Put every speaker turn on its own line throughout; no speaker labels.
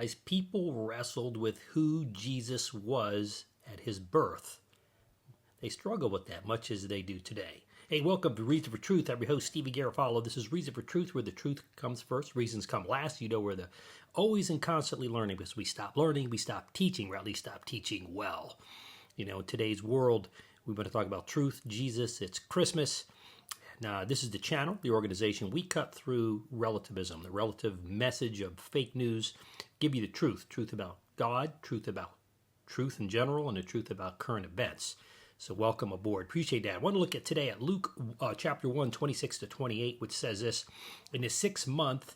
realize people wrestled with who Jesus was at his birth. They struggle with that much as they do today. Hey, welcome to Reason for Truth. I'm your host, Stephen Garofalo. This is Reason for Truth, where the truth comes first, reasons come last. You know, we're the always and constantly learning, because we stop learning, we stop teaching, or at least stop teaching well. You know, in today's world, we want to talk about truth, Jesus, it's Christmas. Now, this is the channel, the organization. We cut through relativism, the relative message of fake news, give you the truth about God, truth about truth in general, and the truth about current events. So welcome aboard. Appreciate that. I want to look at today at Luke chapter 1, 26 to 28, which says this: in the 6th month,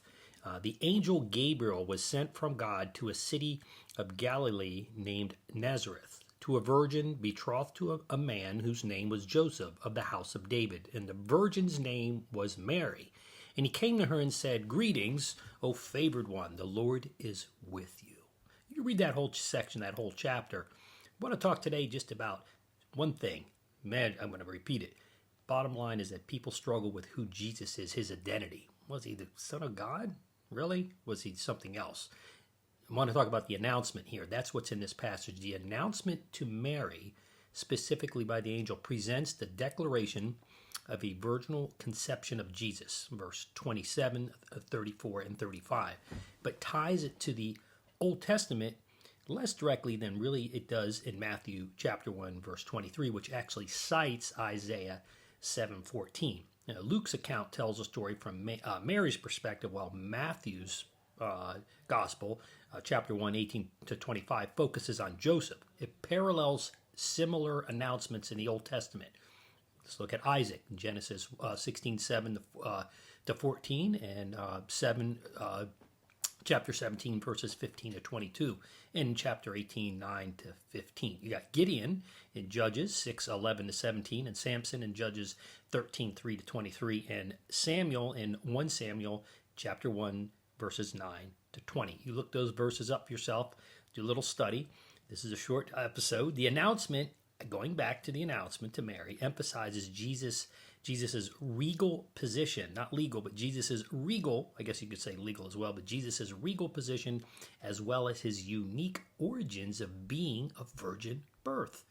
the angel Gabriel was sent from God to a city of Galilee named Nazareth, to a virgin betrothed to a man whose name was Joseph, of the house of David. And the virgin's name was Mary. And he came to her and said, "Greetings, O favored one, the Lord is with you." You can read that whole section, that whole chapter. I want to talk today just about one thing. Man, I'm going to repeat it. Bottom line is that people struggle with who Jesus is, his identity. Was he the Son of God? Really? Was he something else? I want to talk about the announcement here. That's what's in this passage. The announcement to Mary, specifically by the angel, presents the declaration of a virginal conception of Jesus, verse 27, 34, and 35, but ties it to the Old Testament less directly than really it does in Matthew chapter 1, verse 23, which actually cites Isaiah 7:14. Now, Luke's account tells a story from Mary's perspective, while Matthew's gospel, chapter 1, 18 to 25, focuses on Joseph. It parallels similar announcements in the Old Testament. Let's look at Isaac in Genesis 16, 7 to 14, and chapter 17, verses 15 to 22, and chapter 18, 9 to 15. You got Gideon in Judges 6, 11 to 17, and Samson in Judges 13, 3 to 23, and Samuel in 1 Samuel chapter 1, verses 9 to 20. You look those verses up yourself, do a little study. This is a short episode. The announcement, going back to the announcement to Mary, emphasizes Jesus's regal position, not legal, but Jesus's regal, I guess you could say legal as well, but Jesus's regal position, as well as his unique origins of being of virgin birth.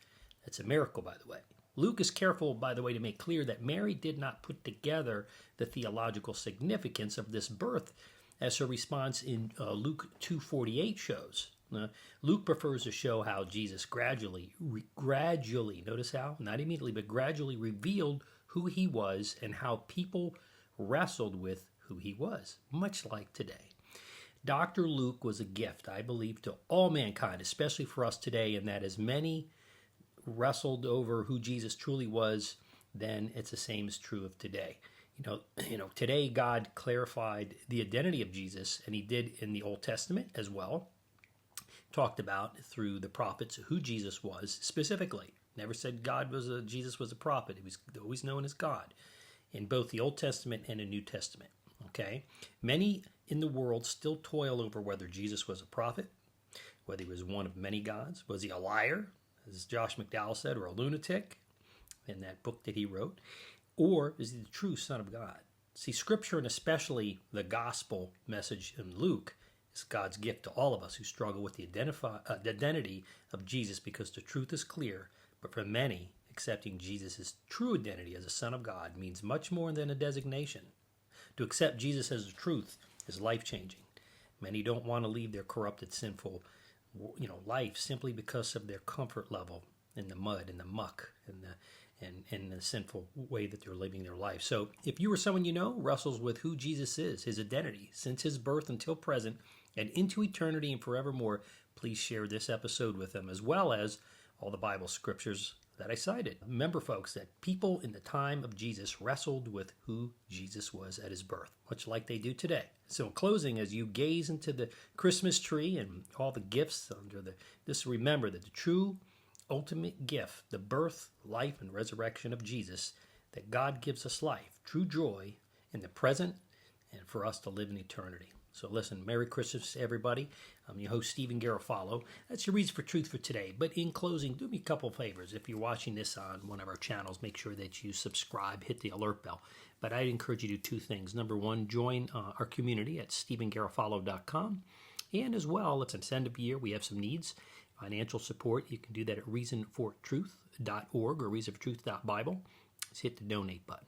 That's a miracle, by the way. Luke is careful, by the way, to make clear that Mary did not put together the theological significance of this birth, as her response in Luke 2:48 shows. Luke prefers to show how Jesus gradually, notice how, not immediately, but gradually revealed who he was and how people wrestled with who he was, much like today. Dr. Luke was a gift, I believe, to all mankind, especially for us today, and that as many wrestled over who Jesus truly was, then it's the same is true of today. You know, today God clarified the identity of Jesus, and he did in the Old Testament as well. Talked about through the prophets who Jesus was specifically. Never said Jesus was a prophet. He was always known as God in both the Old Testament and the New Testament. Okay? Many in the world still toil over whether Jesus was a prophet, whether he was one of many gods. Was he a liar, as Josh McDowell said, or a lunatic in that book that he wrote? Or is he the true Son of God? See, Scripture, and especially the gospel message in Luke, is God's gift to all of us who struggle with the identity of Jesus, because the truth is clear. But for many, accepting Jesus' true identity as a Son of God means much more than a designation. To accept Jesus as the truth is life-changing. Many don't want to leave their corrupted, sinful, life simply because of their comfort level in the mud and the muck and the sinful way that they're living their life. So if you or someone you know wrestles with who Jesus is, his identity, since his birth until present, and into eternity and forevermore, please share this episode with them, as well as all the Bible scriptures that I cited. Remember, folks, that people in the time of Jesus wrestled with who Jesus was at his birth, much like they do today. So in closing, as you gaze into the Christmas tree and all the gifts under this, remember that the true ultimate gift, the birth, life, and resurrection of Jesus, that God gives us life, true joy in the present, and for us to live in eternity. So listen, Merry Christmas, everybody. I'm your host, Stephen Garofalo. That's your Reason for Truth for today. But in closing, do me a couple of favors. If you're watching this on one of our channels, make sure that you subscribe, hit the alert bell. But I'd encourage you to do two things. Number one, join our community at StephenGarofalo.com. And as well, it's an end of year. We have some needs, financial support. You can do that at reasonfortruth.org or reasonfortruth.bible. Just hit the donate button.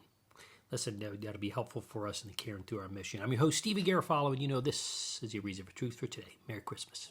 Listen, that'll be helpful for us in the carrying through our mission. I'm your host, Stevie Garofalo, and you know this is your Reason for Truth for today. Merry Christmas.